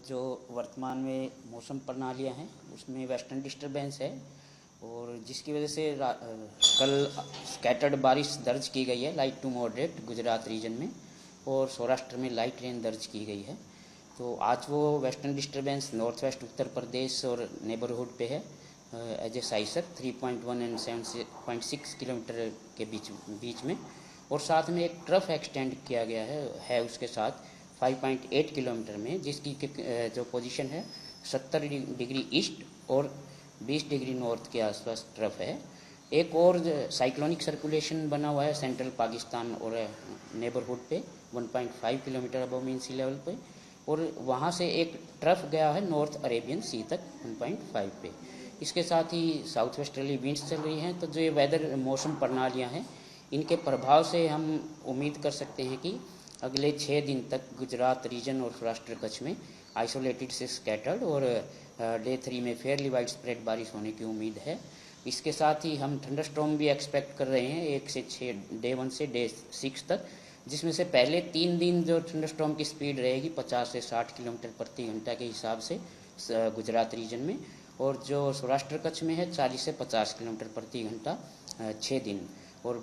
जो वर्तमान में मौसम प्रणालियाँ हैं उसमें वेस्टर्न डिस्टरबेंस है और जिसकी वजह से कल स्कैटर्ड बारिश दर्ज की गई है light to moderate Gujarat region में और सौराष्ट्र में लाइट रेन दर्ज की गई है। तो आज वो western disturbance north west Uttar Pradesh और नेबरहुड पे है एज ए साइसर 3.1 एंड 7.6 किलोमीटर के बीच में, और साथ में एक ट्रफ एक्सटेंड किया गया है उसके साथ 5.8 किलोमीटर में, जिसकी जो पोजीशन है 70 डिग्री ईस्ट और 20 डिग्री नॉर्थ के आसपास ट्रफ है। एक और साइक्लोनिक सर्कुलेशन बना हुआ है सेंट्रल पाकिस्तान और नेबरहुड पे 1.5 किलोमीटर अबव मीन सी लेवल पे, और वहाँ से एक ट्रफ गया है नॉर्थ अरेबियन सी तक 1.5 पे। इसके साथ ही साउथ वेस्टर्ली विंड्स चल रही हैं। तो जो ये वेदर मौसम प्रणालियाँ हैं इनके प्रभाव से हम उम्मीद कर सकते हैं कि अगले 6 दिन तक गुजरात रीजन और सौराष्ट्र कच्छ में आइसोलेटेड से स्कैटर्ड और डे 3 में फेयरली वाइड स्प्रेड बारिश होने की उम्मीद है। इसके साथ ही हम थंडरस्टॉर्म भी एक्सपेक्ट कर रहे हैं 1 से 6 डे 1 से डे 6 तक, जिसमें से पहले 3 दिन जो थंडरस्टॉर्म की स्पीड रहेगी 50 से 60 किलोमीटर प्रति घंटा के हिसाब से गुजरात रीजन में, और जो सौराष्ट्र कच्छ में है 40 से 50 किलोमीटर प्रति घंटा 6 दिन, और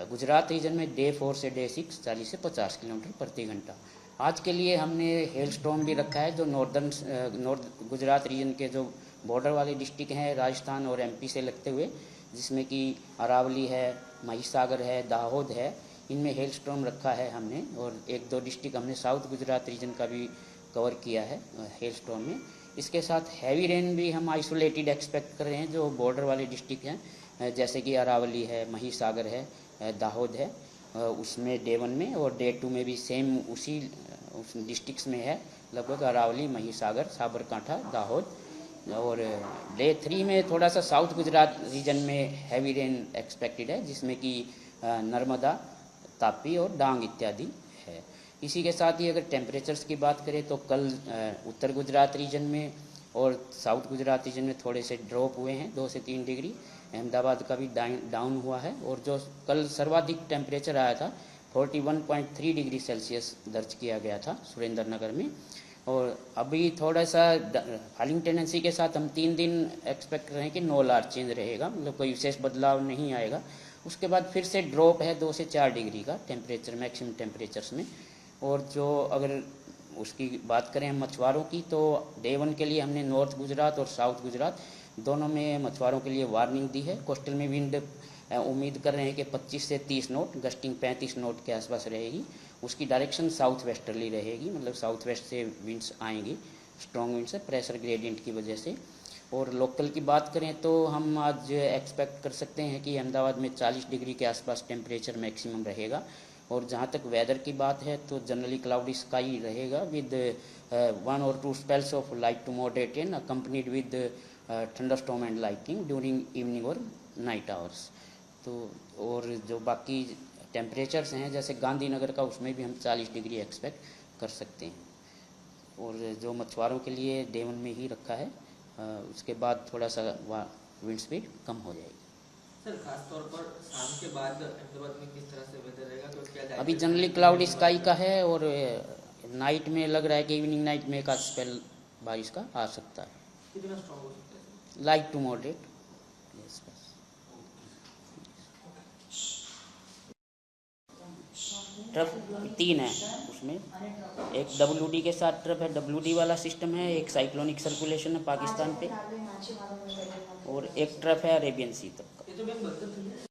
गुजरात रीजन में डे 4 से डे 6 40 से 50 किलोमीटर प्रति घंटा। आज के लिए हमने हेल स्टॉर्म भी रखा है जो नॉर्थ गुजरात रीजन के जो बॉर्डर वाले डिस्ट्रिक्ट हैं राजस्थान और एमपी से लगते हुए, जिसमें कि अरावली है, महिसागर है, दाहोद है, इनमें हेल स्टॉर्म रखा है हमने, और 1-2 डिस्ट्रिक्ट हमने साउथ गुजरात रीजन का भी कवर किया है हेल स्टॉर्म में। इसके साथ हैवी रेन भी हम आइसोलेटेड एक्सपेक्ट कर रहे हैं जो बॉर्डर वाले डिस्ट्रिक्ट हैं, जैसे कि अरावली है, महिसागर है, दाहोद है, उसमें डे 1 में, और डे 2 में भी सेम उस डिस्ट्रिक्ट्स में है लगभग अरावली, महिसागर, साबरकांठा, दाहोद, और डे 3 में थोड़ा सा साउथ गुजरात रीजन में हैवी रेन एक्सपेक्टेड है जिसमें कि नर्मदा, तापी और डांग इत्यादि है। इसी के साथ ही अगर टेम्परेचर्स की बात करें तो कल उत्तर गुजरात रीजन में और साउथ गुजरात रीजन में थोड़े से ड्रॉप हुए हैं 2 से 3 डिग्री, अहमदाबाद का भी डाउन हुआ है, और जो कल सर्वाधिक टेम्परेचर आया था 41.3 डिग्री सेल्सियस दर्ज किया गया था सुरेंद्र नगर में। और अभी थोड़ा सा फॉलिंग टेंडेंसी के साथ हम 3 दिन एक्सपेक्ट कर रहे हैं कि नो लार्ज चेंज रहेगा, मतलब कोई विशेष बदलाव नहीं आएगा। उसके बाद फिर से ड्रॉप है 2 से 4 डिग्री का टेम्परेचर मैक्सिमम टेम्परेचर्स में। और जो अगर उसकी बात करें हम मछुआरों की, तो डे 1 के लिए हमने नॉर्थ गुजरात और साउथ गुजरात दोनों में मछुआरों के लिए वार्निंग दी है। कोस्टल में विंड उम्मीद कर रहे हैं कि 25 से 30 नॉट, गस्टिंग 35 नॉट के आसपास रहेगी। उसकी डायरेक्शन साउथ वेस्टर्ली रहेगी, मतलब साउथ वेस्ट से विंड्स आएंगी, स्ट्रॉन्ग विंड्स है प्रेशर ग्रेडियंट की वजह से। और लोकल की बात करें तो हम आज एक्सपेक्ट कर सकते हैं कि अहमदाबाद में 40 डिग्री के आसपास टेम्परेचर मैक्सिमम रहेगा। और जहाँ तक वेदर की बात है तो जनरली क्लाउडी स्काई रहेगा with 1 or 2 spells of light to moderate rain accompanied with thunderstorm and lightning during evening और नाइट आवर्स। तो और जो बाकी टेम्परेचर्स हैं जैसे गांधीनगर का, उसमें भी हम 40 डिग्री एक्सपेक्ट कर सकते हैं। और जो मछुआरों के लिए डे 1 में ही रखा है, उसके बाद थोड़ा सा विंड स्पीड कम हो जाएगी। सर खास तौर पर शाम के बाद अहमदाबाद में किस तरह से वेदर रहेगा, तो क्या अभी जनरली क्लाउडी स्काई का है, और नाइट में लग रहा है कि इवनिंग नाइट में एक आध स्पेल बारिश का आ सकता है। कितना स्ट्रॉन्ग हो सकता है? Light to moderate. ट्रफ 3 है उसमें, एक WD के साथ ट्रफ है, WD वाला सिस्टम है, एक साइक्लोनिक सर्कुलेशन है पाकिस्तान पे, और एक ट्रफ है अरेबियन सी तक का।